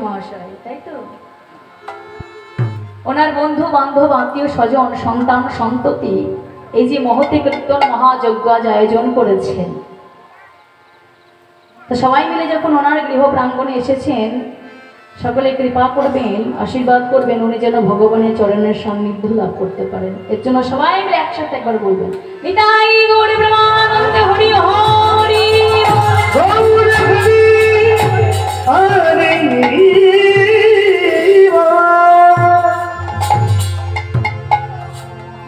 মহাশয়, তাই তো? ওনার বন্ধু বান্ধব আত্মীয় স্বজন সন্তান সন্ততি এই যে মহতি কীর্তন মহাযজ্ঞ আজ আয়োজন করেছেন, তো সবাই মিলে যখন ওনার গৃহ প্রাঙ্গণে এসেছেন, সকলে কৃপা করবেন, আশীর্বাদ করবেন, উনি যেন ভগবানের চরণের সান্নিধ্য লাভ করতে পারেন। এর জন্য সবাই মিলে একসাথে একবার বলবেন, নিতাই গৌর প্রেমানন্দে হরি হরি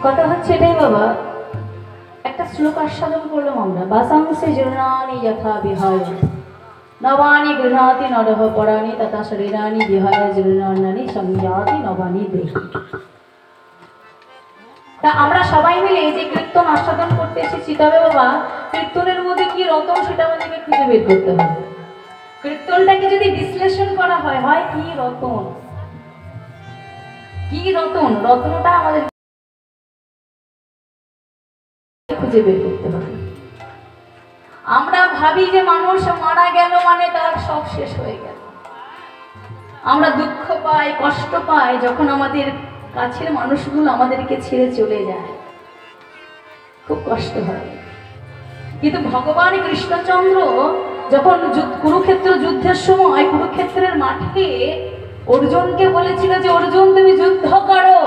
কথা হচ্ছে এটাই বাবা। একটা শ্লোক আস্বাদন করলাম আমরা, বাসাংসে জীর্ণানি যথা বিহায় নবানি গৃহাতি নরহ পরাণি তথা শরীরানি বিহায় জীর্ণানি সংযাতি নবানি দেহি। তা আমরা সবাই মিলে এই যে কীর্তন আস্বাদন করতে এসেছি, তবে বাবা কীর্তনের মধ্যে কি রতন সেটা আমাদেরকে খুঁজে বের করতে হবে। কীর্তনটাকে যদি বিশ্লেষণ করা হয়, হয় কি রতন, কি রতন, রত্নটা আমাদের খুঁজে বের করতে হবে। আমরা ভাবি যে মানুষ মারা গেল মানে তার সব শেষ হয়ে গেল। আমরা দুঃখ পাই, কষ্ট পাই যখন আমাদের কাছের মানুষগুলো আমাদেরকে ছেড়ে চলে যায়, খুব কষ্ট হয়। কিন্তু ভগবান কৃষ্ণচন্দ্র যখন কুরুক্ষেত্র যুদ্ধের সময় কুরুক্ষেত্রের মাঠে অর্জুনকে বলেছিল যে অর্জুন তুমি যুদ্ধ করো,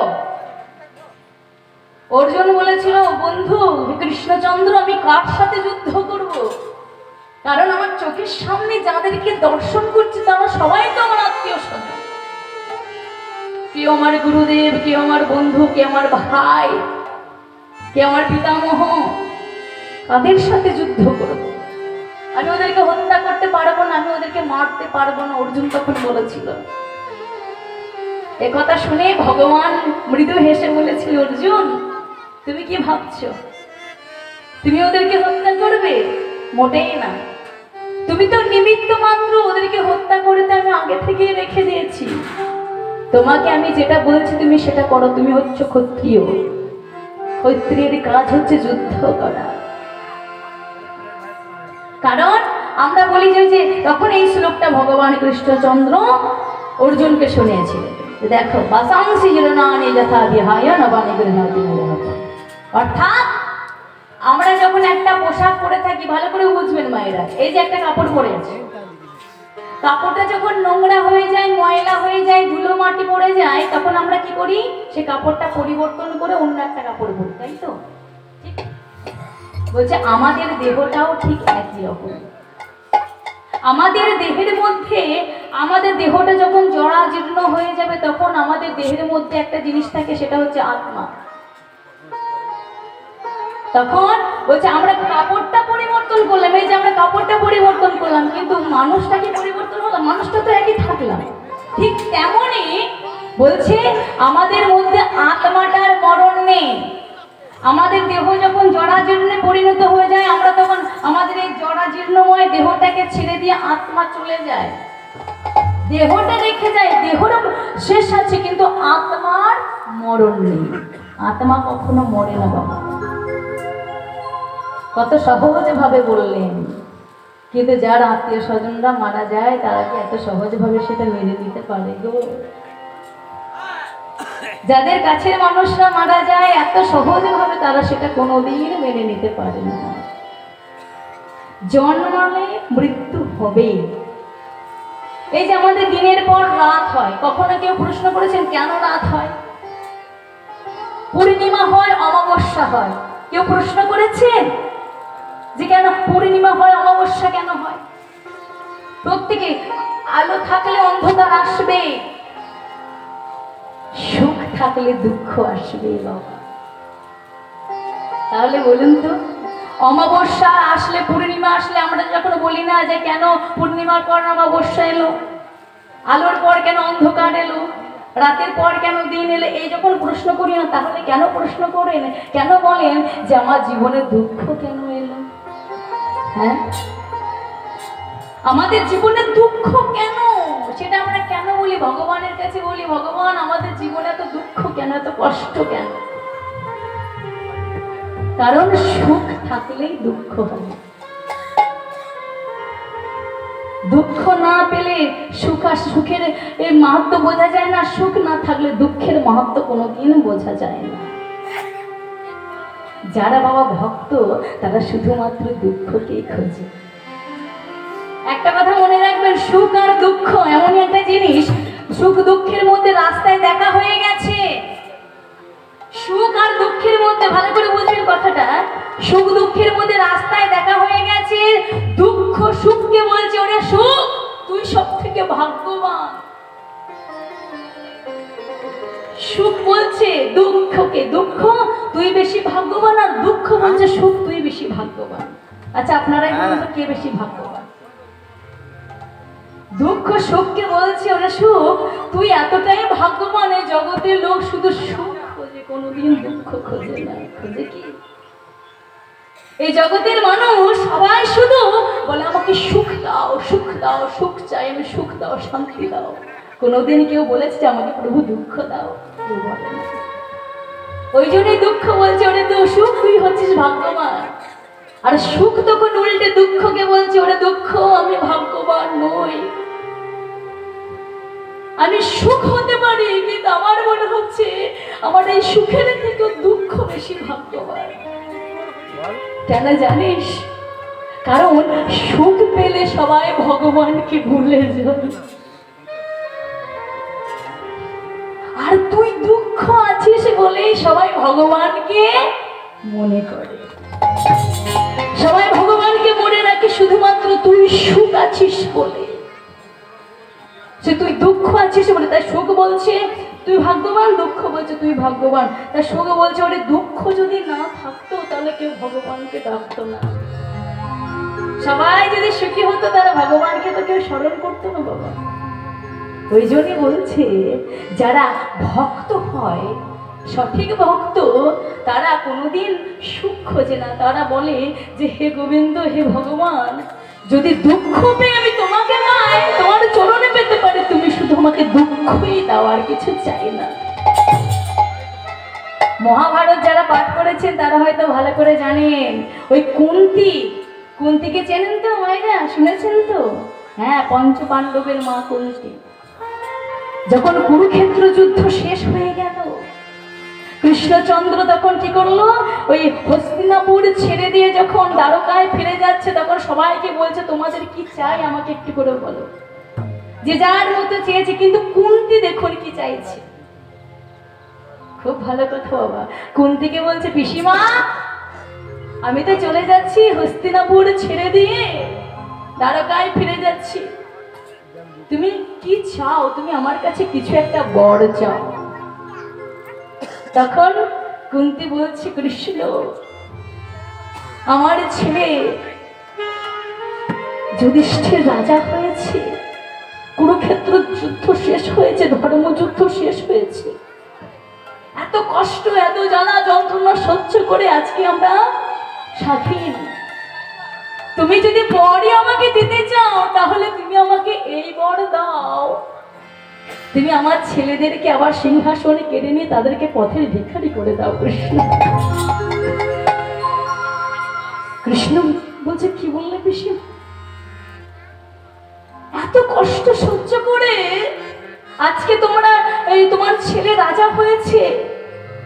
অর্জুন বলেছিল বন্ধু কৃষ্ণচন্দ্র আমি কার সাথে যুদ্ধ করব, কারণ আমার চোখের সামনে যাদেরকে দর্শন করছি তারা সবাই তো আমার আত্মীয় স্বজন, কেউ আমার গুরুদেব, কেউ আমার বন্ধু, কেউ আমার ভাই, কেউ আমার পিতামহ, কাদের সাথে যুদ্ধ করব? আমি ওদেরকে হত্যা করতে পারবো না, আমি ওদেরকে মারতে পারবো না, অর্জুন তখন বলেছিল। এ কথা শুনে ভগবান মৃদু হেসে বলেছিল, অর্জুন তুমি কি ভাবছো তুমি ওদেরকে হত্যা করবে? মোটেই না, তুমি তো নিমিত্ত মাত্র, ওদেরকে হত্যা করতে আমি আগে থেকেই রেখে দিয়েছি। তোমাকে আমি যেটা বলছি তুমি সেটা করো, তুমি হচ্ছে ক্ষত্রিয়, ক্ষত্রিয়ের কাজ হচ্ছে যুদ্ধ করা। কারণ আমরা বলি যে তখন এই শ্লোকটা ভগবান কৃষ্ণচন্দ্র অর্জুনকে শুনিয়েছিলেন, দেখো বাসাংসি জীর্ণানি যথা বিহায় নবানি গৃহাতি নরহ। অর্থাৎ আমরা যখন একটা পোশাক পরে থাকি, ভালো করে বুঝবেন মায়েরা, এই যে একটা কাপড় পরে আছে, কাপড়টা যখন নোংরা হয়ে যায়, ময়লা হয়ে যায়, ধুলো মাটি পড়ে যায়, তখন আমরা কি করি, সে কাপড়টা পরিবর্তন করে অন্য একটা কাপড় পরি, তাই তো? বলছে আমাদের দেহটাও ঠিক একই রকম। আমাদের দেহের মধ্যে, আমাদের দেহটা যখন জরা জীর্ণ হয়ে যাবে তখন আমাদের দেহের মধ্যে একটা জিনিস থাকে, সেটা হচ্ছে আত্মা। তখন বলছে আমরা কাপড়টা পরিবর্তন করলাম, এই যে আমরা কাপড়টা পরিবর্তন করলাম, কিন্তু মানুষটা কি পরিবর্তন হলো? মানুষটা তো একই থাকলাম। ঠিক তেমনই বলছে আমাদের মধ্যে আত্মাটার মরণ নেই। আমাদের দেহ যখন জরাজীর্ণে পরিণত হয়ে যায়, আমরা তখন আমাদের এই জরাজীর্ণময় দেহটাকে ছেড়ে দিয়ে আত্মা চলে যায়, দেহটা রেখে যায়, দেহর শেষ আছে কিন্তু আত্মার মরণ নেই। আত্মা কখনো মরে না বাবা। কত সহজে ভাবে বললেন, কিন্তু যার আত্মীয় স্বজনরা মারা যায় তারা কি এত সহজভাবে সেটা মেনে নিতে পারে গো? যাদের কাছের মানুষরা মারা যায় এত সহজভাবে তারা সেটা কোনোদিন মেনে নিতে পারে না। জন্মালে মৃত্যু হবেই। এই যে আমাদের দিনের পর রাত হয়, কখনো কেউ প্রশ্ন করেছেন কেন রাত হয়? পূর্ণিমা হয়, অমাবস্যা হয়, কেউ প্রশ্ন করেছেন যে কেন পূর্ণিমা হয়, অমাবস্যা কেন হয়? প্রত্যেকে আলো থাকলে অন্ধকার আসবে, সুখ থাকলে দুঃখ আসবে বাবা। তাহলে বলুন তো, অমাবস্যা আসলে, পূর্ণিমা আসলে আমরা যখন বলি না যে কেন পূর্ণিমার পর অমাবস্যা এলো, আলোর পর কেন অন্ধকার এলো, রাতের পর কেন দিন এলো, এই যখন প্রশ্ন করি না, তাহলে কেন প্রশ্ন করেন, কেন বলেন যে আমার জীবনে দুঃখ কেন এলো? হ্যাঁ, আমাদের জীবনে দুঃখ কেন, সেটা আমরা কেন বলি, ভগবানের কাছে বলি, ভগবান আমাদের জীবনে এত দুঃখ কেন, এত কষ্ট কেন? কারণ সুখ থাকলেই দুঃখ হয়। দুঃখ না পেলে সুখ আর সুখের এই মাহাত্ম্য বোঝা যায় না, সুখ না থাকলে দুঃখের মাহাত্ম্য কোনোদিন বোঝা যায় না। যারা বাবা ভক্ত তারা শুধুমাত্র দুঃখকেই খোঁজে। একটা কথা মনে রাখবেন, সুখ আর দুঃখ এমনই একটা জিনিস, সুখ দুঃখের মধ্যে রাস্তায় দেখা হয়ে গেছে। সুখ আর দুঃখের মধ্যে, ভালো করে বুঝবেন কথাটা, সুখ দুঃখের মধ্যে রাস্তায় দেখা হয়ে গেছে। দুঃখ সুখকে বলছে, ওরে সুখ তুই সব থেকে ভাগ্যবান। সুখ বলছে দুঃখকে, দুঃখ তুই বেশি ভাগ্যবান, আর দুঃখ বলছে সুখ তুই বেশি ভাগ্যবান। আচ্ছা আপনারাই বলুন তো কে বেশি ভাগ্যবান? দুঃখ সুখকে বলছে, ওরে সুখ তুই এতটাই ভাগ্যবান, এই জগতের লোক শুধু সুখ খোঁজে, কোনোদিন দুঃখ খোঁজে না। খোঁজে কি? এই জগতের মানুষ সবাই শুধু বলে আমাকে সুখ দাও, সুখ দাও, সুখ চাই, আমি সুখ দাও, শান্তি দাও। কোনোদিন কেউ বলেছে যে আমাকে প্রভু দুঃখ দাও? কেউ বলে না। ওই জন্যই দুঃখ বলছে, ওরে তো সুখ তুই হচ্ছিস ভাগ্যবান। আর সুখ তখন উল্টে দুঃখকে বলছে, ওরে দুঃখ আমি ভাগ্যবান নই। আমি সুখ হতে পারি, কিন্তু আমার মনে হচ্ছে আমার এই সুখের থেকে দুঃখ বেশি ভাগ্যবান। কেন জানিস? কারণ সুখ পেলে সবাই ভগবানকে ভুলে যায়, আর তুই দুঃখ আছিস বলেই সবাই ভগবানকে মনে করে। সবাই ভগবানকে মনে রাখে শুধুমাত্র তুই সুখ আছিস বলে, যে তুই দুঃখ আছিস বলে। তাই সুখ বলছে তুই ভাগ্যবান, দুঃখ বলছে তুই ভাগ্যবান। তাই সুখ বলছে ওরে দুঃখ যদি না থাকতো তাহলে কেউ ভগবানকে ডাকতো না। সবাই যদি সুখী হতো তারা ভগবানকে তো কেউ স্মরণ করতো না বাবা। ওই জন্যই বলছে যারা ভক্ত হয়, সঠিক ভক্ত, তারা কোনোদিন সুখ খোঁজে না। তারা বলে যে হে গোবিন্দ, হে ভগবান, যদি দুঃখ পেয়ে আমি তোমাকে পাই, তোমার চরণে পেতে পারি, তুমি শুধু আমাকে দুঃখই দাও, আর কিছু চাই না। মহাভারত যারা পাঠ করেছেন তারা হয়তো ভালো করে জানেন, ওই কুন্তিকে চেনেন তো মায়েরা? শুনেছেন তো? হ্যাঁ, পঞ্চ পাণ্ডবের মা কুন্তি। যখন কুরুক্ষেত্র যুদ্ধ শেষ হয়ে গেল, কৃষ্ণচন্দ্র তখন কি করলো, ওই হস্তিনাপুর ছেড়ে দিয়ে যখন দ্বারকায় ফিরে যাচ্ছে, তখন সবাইকে বলছে তোমাদের কি চাই আমাকে একটু করে বলো। যে যার মতো চেয়েছে, কিন্তু কুন্তি দেখুন কি চাইছে। খুব ভালো কথা বাবা। কুন্তিকে বলছে পিসিমা, আমি তো চলে যাচ্ছি, হস্তিনাপুর ছেড়ে দিয়ে দ্বারকায় ফিরে যাচ্ছি, তুমি কি চাও? তুমি আমার কাছে কিছু একটা বর চাও। তখন কুন্তি বলছে কৃষ্ণ, আমার ছেলে যুধিষ্ঠির রাজা হয়েছে, কুরুক্ষেত্র যুদ্ধ শেষ হয়েছে, ধর্মযুদ্ধ শেষ হয়েছে, এত কষ্ট এত জ্বালা যন্ত্রণা সহ্য করে আজকে আমরা স্বাধীন। তুমি যদি বরই আমাকে দিতে চাও তাহলে তুমি আমাকে এই বর দাও, তুমি আমার ছেলেদেরকে আবার সিংহাসনে কেড়ে নিয়ে তাদেরকে পথের ভিখারি করে দাও। কৃষ্ণ বলছে কি বললে পিসি? এত কষ্ট সহ্য করে আজকে তোমরা তোমার ছেলে রাজা হয়েছে,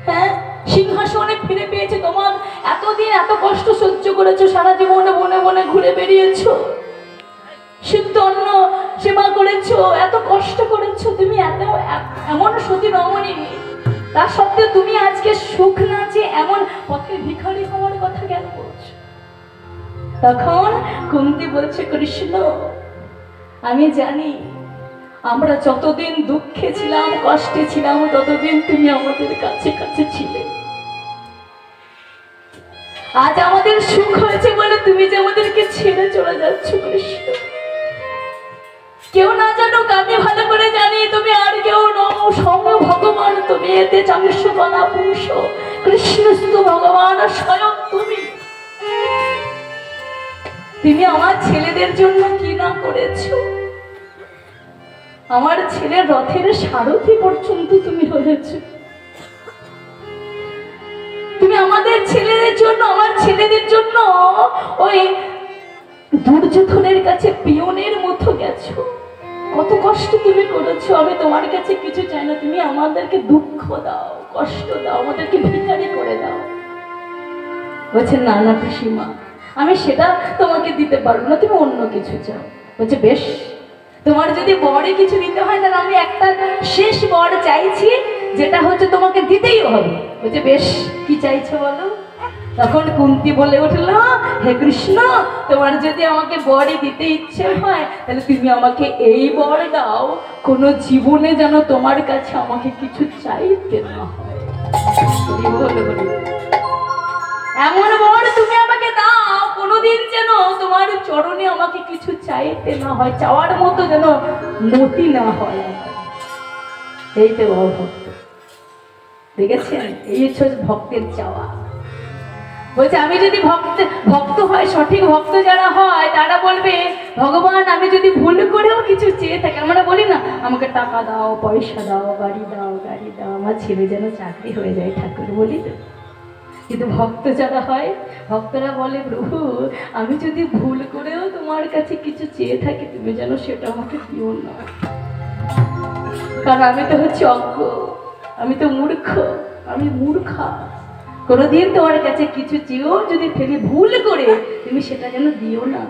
হ্যাঁ, সিংহাসনে ফিরে পেয়েছে, তোমার এতদিন এত কষ্ট সহ্য করেছো, সারা জীবনে বনে বনে ঘুরে বেরিয়েছো, সিদ্ধ অন্ন সেবা করেছো, এত কষ্ট করেছো, তুমি এমন সতী রমণী, তার সত্ত্বেও তুমি আজকে সুখ না চেয়ে এমন পথে ভিখারি হওয়ার কথা কেন বলছো? তখন কুন্তি বলছে কৃষ্ণ, আমি জানি আমরা যতদিন দুঃখে ছিলাম, কষ্টে ছিলাম, ততদিন তুমি আমাদের কাছে কাছে ছিলে। আজ আমাদের সুখ হয়েছে বলে তুমি যে আমাদেরকে ছেড়ে চলে যাচ্ছ কৃষ্ণ। কেউ না জানুক, আমি ভালো করে জানি তুমি আর কেউ নও, স্বয়ং ভগবান তুমি, এতে চাংশকলা পুরুষ কৃষ্ণস্তু ভগবান, স্বয়ং তুমি। তুমি আমার ছেলেদের জন্য কি না করেছো? আমার ছেলের রথের সারথি পর্যন্ত তুমি হয়েছো। তুমি আমাদের ছেলেদের জন্য, আমার ছেলেদের জন্য ওই দুর্যোধনের কাছে পিয়নের মতো গেছো, কত কষ্ট তুমি করেছো। আমি তোমার কাছে কিছু চাই না, তুমি আমাদেরকে দুঃখ দাও, কষ্ট দাও, আমাদেরকে ভিখারি করে দাও। বলছে না না পিসিমা, আমি সেটা তোমাকে দিতে পারবো না, তুমি অন্য কিছু চাও। বলছে বেশ, তোমার যদি বরে কিছু দিতে হয় তাহলে আমি একটা শেষ বর চাইছি, যেটা হচ্ছে তোমাকে দিতেই হবে। বলছে বেশ, কি চাইছো বলো। তখন কুন্তী বলে উঠল, হে কৃষ্ণ, তোমার যদি আমাকে বরই দিতে ইচ্ছে হয় তাহলে তুমি আমাকে এই বর দাও, কোনো জীবনে যেন তোমার কাছে আমাকে কিছু চাইতে না হয়। এমন বর তুমি আমাকে দাও, কোনোদিন যেন তোমার চরণে আমাকে কিছু চাইতে না হয়, চাওয়ার মতো যেন মতি না হয়। এই তো ভক্ত, দেখেছেন, এই হচ্ছে ভক্তের চাওয়া। বলছে আমি যদি ভক্ত হয়, সঠিক ভক্ত যারা হয় তারা বলবে, ভগবান আমি যদি ভুল করেও কিছু চেয়ে থাকি, আমরা বলি না আমাকে টাকা দাও, পয়সা দাও, গাড়ি দাও, আমার ছেলে যেন চাকরি হয়ে যায় ঠাকুর, বলি তো। কিন্তু ভক্ত যারা হয়, ভক্তরা বলে, প্রভু আমি যদি ভুল করেও তোমার কাছে কিছু চেয়ে থাকি, তুমি যেন সেটা আমাকে দিও না, কারণ আমি তো হচ্ছে অজ্ঞ, আমি তো মূর্খ, আমি মূর্খা। কোনোদিন তোমার কাছে কিছু চেয়েও যদি ফেলি ভুল করে, তুমি সেটা যেন দিও না।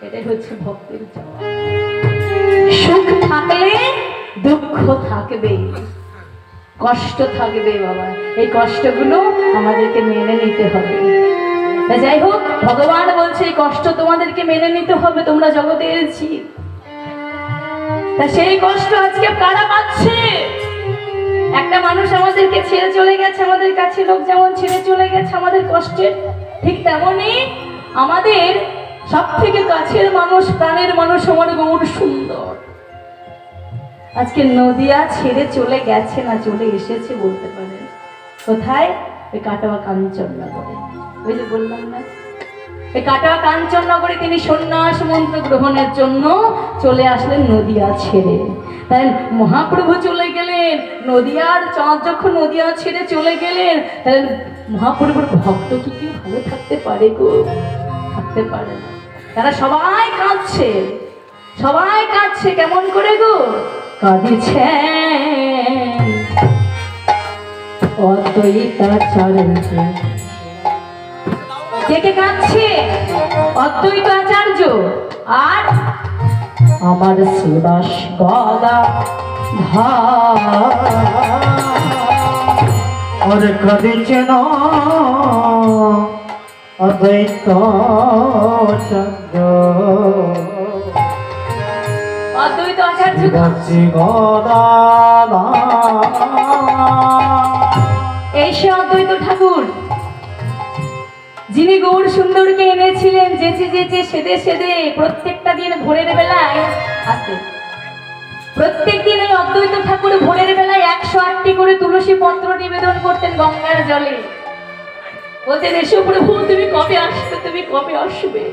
এটাই হচ্ছে ভক্তের চাওয়া। সুখ থাকলে দুঃখ থাকবে, কষ্ট থাকবে বাবা, এই কষ্টগুলো আমাদেরকে মেনে নিতে হবে। যাই হোক, ভগবান বলছে এই কষ্ট তোমাদেরকে মেনে নিতে হবে, তোমরা জগতের জীব। তা সেই কষ্ট আজকে কারা পাচ্ছে? একটা মানুষ আমাদেরকে ছেড়ে চলে গেছে, আমাদের কাছে লোক যেমন ছেড়ে চলে গেছে আমাদের কষ্টের, ঠিক তেমনই আমাদের সব থেকে কাছের মানুষ, প্রাণের মানুষ আমার গৌর সুন্দর আজকে নদিয়া ছেড়ে চলে গেছে, না চলে এসেছে বলতে পারেন। কোথায়? ওই কাটোয়া কাঞ্চননগরে। ওই যে বললাম না, এই কাটোয়া কাঞ্চননগরে তিনি সন্ন্যাস মন্ত্র গ্রহণের জন্য চলে আসলেন নদিয়া ছেড়ে। তাই মহাপ্রভু চলে গেলেন নদিয়ার চাঁদ, যখন নদিয়া ছেড়ে চলে গেলেন, তাই মহাপ্রভুর ভক্ত কি কেউ ভালো থাকতে পারে গো? থাকতে পারে না। তারা সবাই কাঁদছে, সবাই কাঁদছে। কেমন করে গো? কাঁদিছেন অদ্বৈতাচার্য। কে কে কাঁদছে? অদ্বৈতাচার্য আর আমার শ্রীবাস গদা আর কাঁদিছেন অদ্বৈতাচার্য। অদ্বৈতাচার্য এই সে অদ্বৈত ঠাকুর, যিনি গৌর সুন্দরকে এনেছিলেন যেচে যেচে সেদে সেদে প্রত্যেকটা দিন ভোরের বেলায় আসতে। প্রত্যেক দিন এই অদ্বৈত ঠাকুর ভোরের বেলায় 108টি করে তুলসী পত্র নিবেদন করতেন গঙ্গার জলে। বলতেন, এসো প্রভু, তুমি কবে আসবে, তুমি কবে আসবে।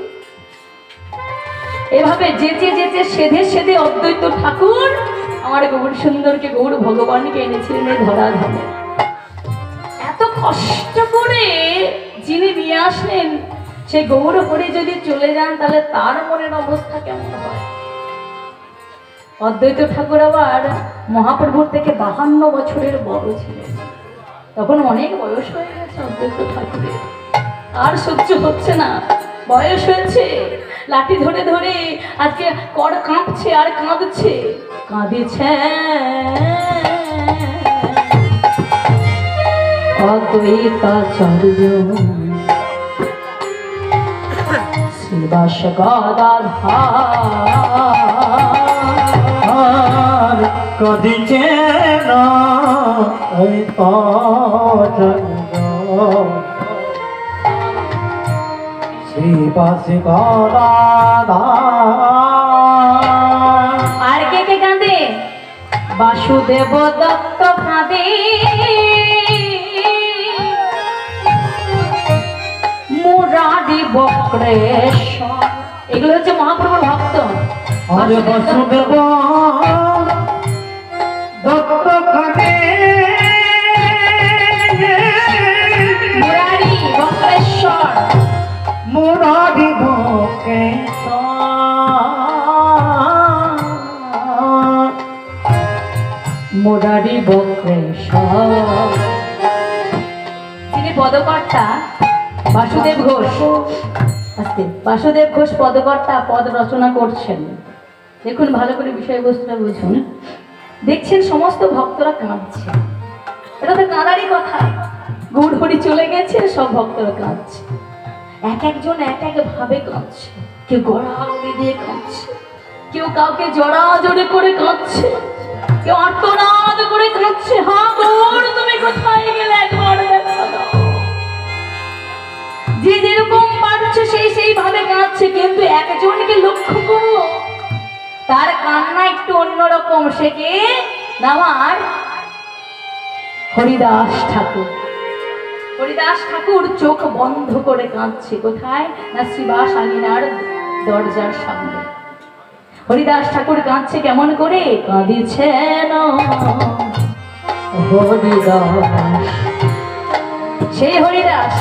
এভাবে যেচে যেচে সেদে সেদে অদ্বৈত ঠাকুর আমার গৌর সুন্দরকে, গৌর ভগবানকে এনেছিলেন এই ধরাধামে। এত কষ্ট করে যিনি নিয়ে আসলেন, সেই গৌর হরি যদি চলে যান তাহলে তার মনের অবস্থা কেমন হয়? অদ্বৈত ঠাকুর আবার মহাপ্রভুর থেকে 52 বছরের বড় ছিলেন। তখন অনেক বয়স হয়ে গেছে অদ্বৈত ঠাকুরের, আর সহ্য হচ্ছে না, বয়স হয়েছে। লাঠি ধরে ধরে আজকে কর কাঁপছে আর কাঁদছে। কাঁদিছে অদ্বৈতাচার্য শ্রীবাস গদাধর। কাঁদিছেন শ্রীবাস গদাধর। আর কে কে কাঁদে? বাসুদেব দত্ত কাঁদে, মুরারি বক্রেশ্বর। এগুলো হচ্ছে মহাপ্রভুর ভক্ত। বাসুদেব দত্ত কাঁদে, মুরারি বক্রেশ্বর। মুরারি বক্রেশ্বর। মোরারি বক্রেশ। তিনি পদকর্তা বাসুদেব ঘোষ, আস্তে বাসুদেব ঘোষ পদকর্তা পদ রচনা করছেন। দেখুন ভালো করে বিষয়বস্তুটা বুঝুন। দেখছেন সমস্ত ভক্তরা কাঁদছে, এটা তো কাঁদারই কথা। গৌর হরি চলে গেছে, সব ভক্তরা কাঁদছে, এক একজন এক এক ভাবে কাঁদছে। কেউ গড়াগড়ি দিয়ে কাঁদছে, কেউ কাউকে জড়াজড়ি করে কাঁদছে, কেউ আর্তনাদ করে কাঁদছে। হ্যাঁ গৌর তুমি কোথায় গেলে একবার দেখা দাও। যে যেরকম পারছে সেই সেইভাবে কাঁদছে, কিন্তু একজনকে লক্ষ্য করলো, তার কান্না একটু অন্যরকম। সে কে? আমার হরিদাস ঠাকুর। হরিদাস ঠাকুর চোখ বন্ধ করে কাঁদছে। কোথায়? না শ্রীবাস আঙিনার দরজার সামনে। হরিদাস ঠাকুর কাঁদছে কেমন করে? কাঁদিছেন হরিদাস। সেই হরিদাস